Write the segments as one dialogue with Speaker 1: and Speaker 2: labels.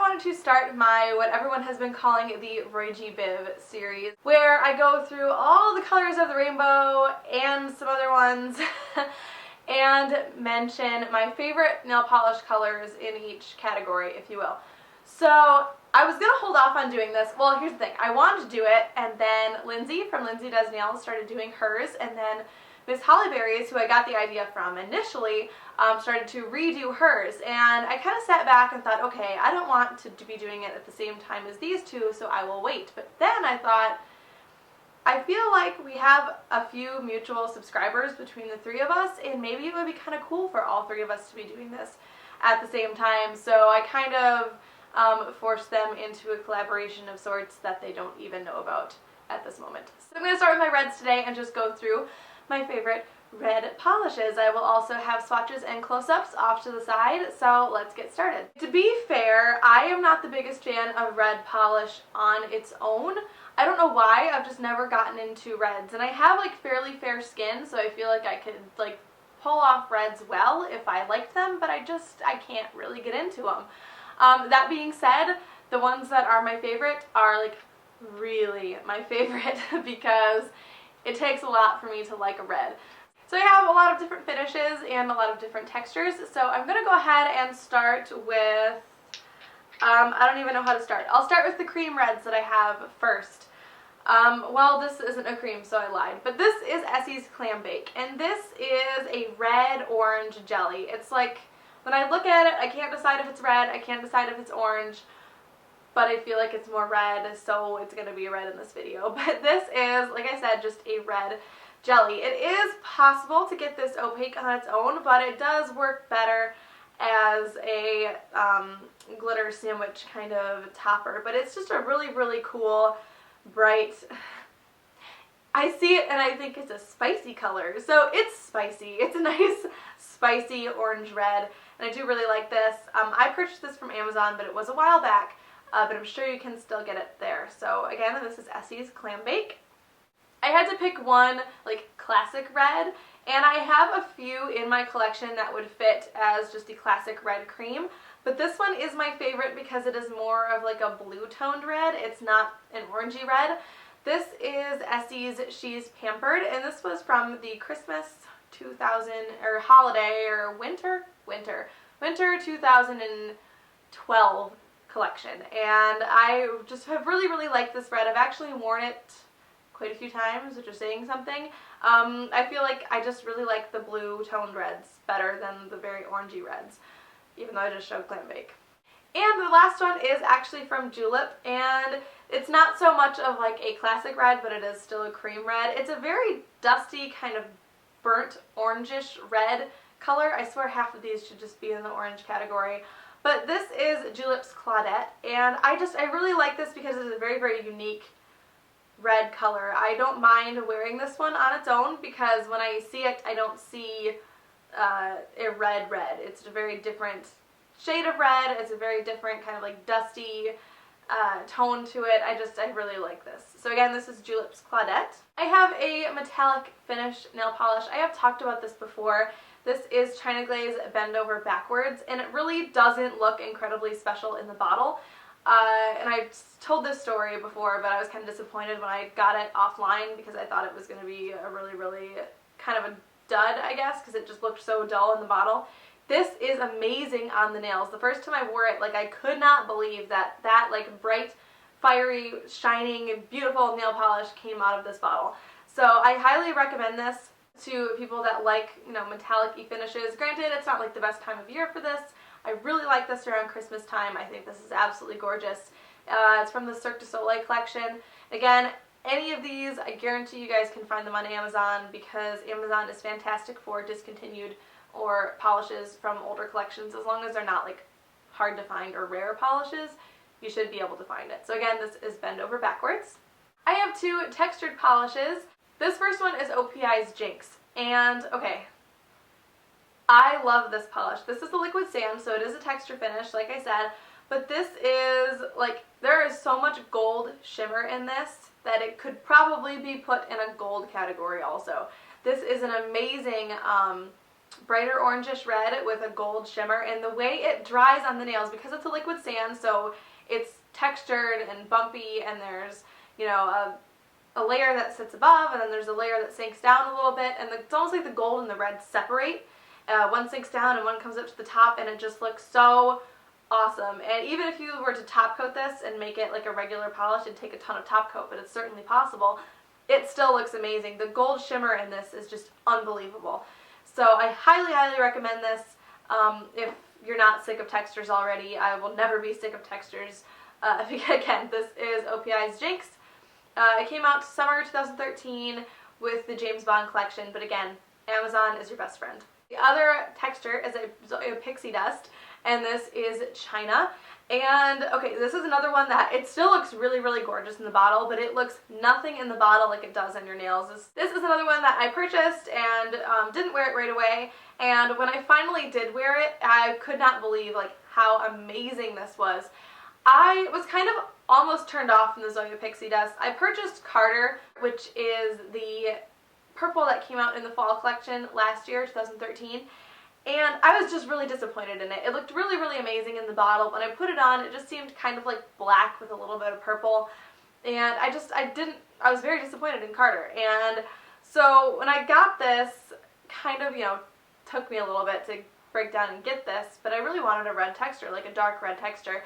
Speaker 1: wanted to start my, what everyone has been calling the Roy G. Biv series, where I go through all the colors of the rainbow and some other ones and mention my favorite nail polish colors in each category, if you will. So I was going to hold off on doing this. Well, here's the thing. I wanted to do it, and then Lindsay from Lindsay Does Nails started doing hers, and then Miss Hollyberries, who I got the idea from initially, started to redo hers, and I kind of sat back and thought, okay, I don't want to be doing it at the same time as these two, so I will wait. But then I thought, I feel like we have a few mutual subscribers between the three of us, and maybe it would be kind of cool for all three of us to be doing this at the same time. So I kind of forced them into a collaboration of sorts that they don't even know about at this moment. So I'm going to start with my reds today and just go through my favorite red polishes. I will also have swatches and close-ups off to the side, so let's get started. To be fair, I am not the biggest fan of red polish on its own. I don't know why, I've just never gotten into reds, and I have like fairly fair skin, so I feel like I could like pull off reds well if I liked them, but I can't really get into them. That being said, the ones that are my favorite are like really my favorite because it takes a lot for me to like a red. So I have a lot of different finishes and a lot of different textures, so I'm going to go ahead and start with, I don't even know how to start. I'll start with the cream reds that I have first. Well, this isn't a cream, so I lied, but this is Essie's Clam Bake, and this is a red-orange jelly. It's like, when I look at it, I can't decide if it's red, I can't decide if it's orange, but I feel like it's more red, so it's going to be red in this video. But this is, like I said, just a red jelly. It is possible to get this opaque on its own, but it does work better as a glitter sandwich kind of topper. But it's just a really, really cool, bright, I see it and I think it's a spicy color. So it's spicy. It's a nice, spicy orange red, and I do really like this. I purchased this from Amazon, but it was a while back. But I'm sure you can still get it there. So again, this is Essie's Clam Bake. I had to pick one like classic red, and I have a few in my collection that would fit as just a classic red cream. But this one is my favorite because it is more of like a blue toned red. It's not an orangey red. This is Essie's She's Pampered, and this was from the Christmas 2000 or holiday or winter 2012 collection, and I just have really liked this red. I've actually worn it quite a few times, which is saying something. I feel like I just really like the blue toned reds better than the very orangey reds, even though I just showed Clam Bake. And the last one is actually from Julep, and it's not so much of like a classic red, but it is still a cream red. It's a very dusty kind of burnt orangish red color. I swear half of these should just be in the orange category. But this is Julep's Claudette, and I really like this because it's a very unique red color. I don't mind wearing this one on its own because when I see it, I don't see a red. It's a very different shade of red. It's a very different kind of like dusty tone to it. I really like this. So again, this is Julep's Claudette. I have a metallic finish nail polish. I have talked about this before. This is China Glaze Bend Over Backwards, and it really doesn't look incredibly special in the bottle. And I've told this story before, but I was kind of disappointed when I got it offline because I thought it was going to be a really kind of a dud, I guess, because it just looked so dull in the bottle. This is amazing on the nails. The first time I wore it, like, I could not believe that like bright, fiery, shining, beautiful nail polish came out of this bottle. So I highly recommend this to people that like, you know, metallic-y finishes. Granted, it's not like the best time of year for this. I really like this around Christmas time. I think this is absolutely gorgeous. It's from the Cirque du Soleil collection. Again, any of these, I guarantee you guys can find them on Amazon because Amazon is fantastic for discontinued or polishes from older collections. As long as they're not like hard to find or rare polishes, you should be able to find it. So again, this is Bend Over Backwards. I have two textured polishes. This first one is Opi Jinx, and okay, I love this polish. This is the liquid sand, so it is a texture finish, like I said, but this is, like, there is so much gold shimmer in this that it could probably be put in a gold category also. This is an amazing brighter orangish red with a gold shimmer, and the way it dries on the nails, because it's a liquid sand, so it's textured and bumpy, and there's, you know, a layer that sits above, and then there's a layer that sinks down a little bit, and it's almost like the gold and the red separate. One sinks down and one comes up to the top, and it just looks so awesome. And even if you were to top coat this and make it like a regular polish, it'd take a ton of top coat, but it's certainly possible. It still looks amazing. The gold shimmer in this is just unbelievable. So I highly, highly recommend this. If you're not sick of textures already, I will never be sick of textures. Again, this is Opi Jinx. It came out summer 2013 with the James Bond collection, but again, Amazon is your best friend. The other texture is a Pixie Dust, and this is China. And okay, this is another one that it still looks really, really gorgeous in the bottle, but it looks nothing in the bottle like it does on your nails. This is another one that I purchased and didn't wear it right away. And when I finally did wear it, I could not believe like how amazing this was. I was kind of almost turned off from the Zoya Pixie Dust. I purchased Carter, which is the purple that came out in the fall collection last year, 2013. And I was just really disappointed in it. It looked really, really amazing in the bottle. When I put it on, it just seemed kind of like black with a little bit of purple. And I was very disappointed in Carter. And so when I got this, kind of, you know, took me a little bit to break down and get this, but I really wanted a red texture, like a dark red texture.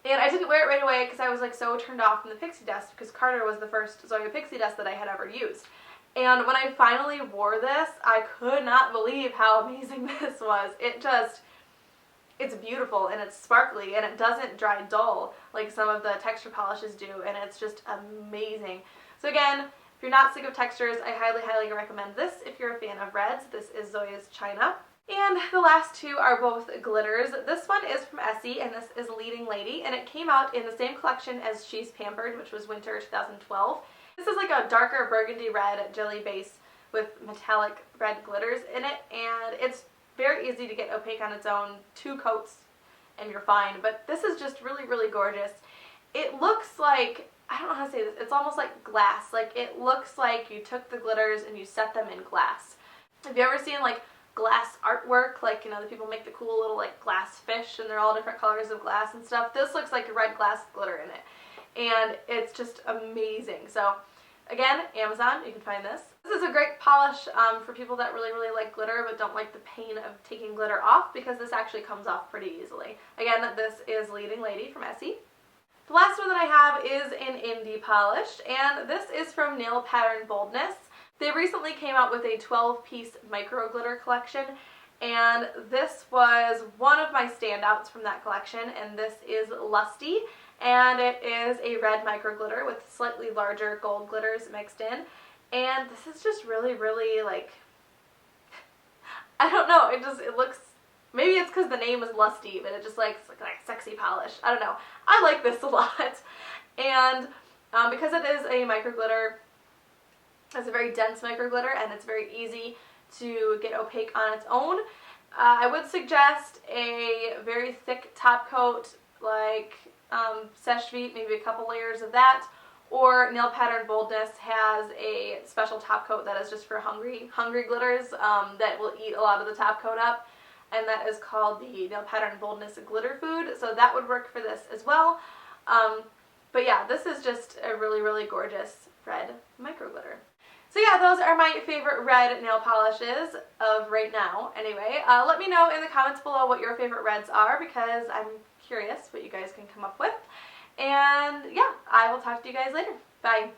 Speaker 1: And I didn't wear it right away because I was like so turned off from the Pixie Dust, because Carter was the first Zoya Pixie Dust that I had ever used. And when I finally wore this, I could not believe how amazing this was. It's beautiful, and it's sparkly, and it doesn't dry dull like some of the texture polishes do, and it's just amazing. So again, if you're not sick of textures, I highly, highly recommend this. If you're a fan of reds, this is Zoya's China. And the last two are both glitters. This one is from Essie, and this is Leading Lady, and it came out in the same collection as She's Pampered, which was winter 2012. This is like a darker burgundy red jelly base with metallic red glitters in it, and it's very easy to get opaque on its own. 2 coats and you're fine, but this is just really, really gorgeous. It looks like, I don't know how to say this, it's almost like glass. Like, it looks like you took the glitters and you set them in glass. Have you ever seen like glass artwork? Like, you know, the people make the cool little like glass fish and they're all different colors of glass and stuff. This looks like a red glass glitter in it. And it's just amazing. So again, Amazon, you can find this. This is a great polish for people that really, really like glitter but don't like the pain of taking glitter off, because this actually comes off pretty easily. Again, this is Leading Lady from Essie. The last one that I have is an indie polish, and this is from Nail Pattern Boldness. They recently came out with a 12-piece micro glitter collection, and this was one of my standouts from that collection, and this is Lusty. And it is a red micro glitter with slightly larger gold glitters mixed in. And this is just really, really like, I don't know, it looks, maybe it's because the name is Lusty, but it just like, it's like a sexy polish. I don't know. I like this a lot. And because it is a micro glitter, it's a very dense micro glitter, and it's very easy to get opaque on its own. I would suggest a very thick top coat, like Seche Vite, maybe a couple layers of that, or Nail Pattern Boldness has a special top coat that is just for hungry glitters that will eat a lot of the top coat up, and that is called the Nail Pattern Boldness Glitter Food, so that would work for this as well. But yeah, this is just a really, really gorgeous red micro glitter. So yeah, those are my favorite red nail polishes of right now. Anyway, let me know in the comments below what your favorite reds are, because I'm curious what you guys can come up with. And yeah, I will talk to you guys later. Bye.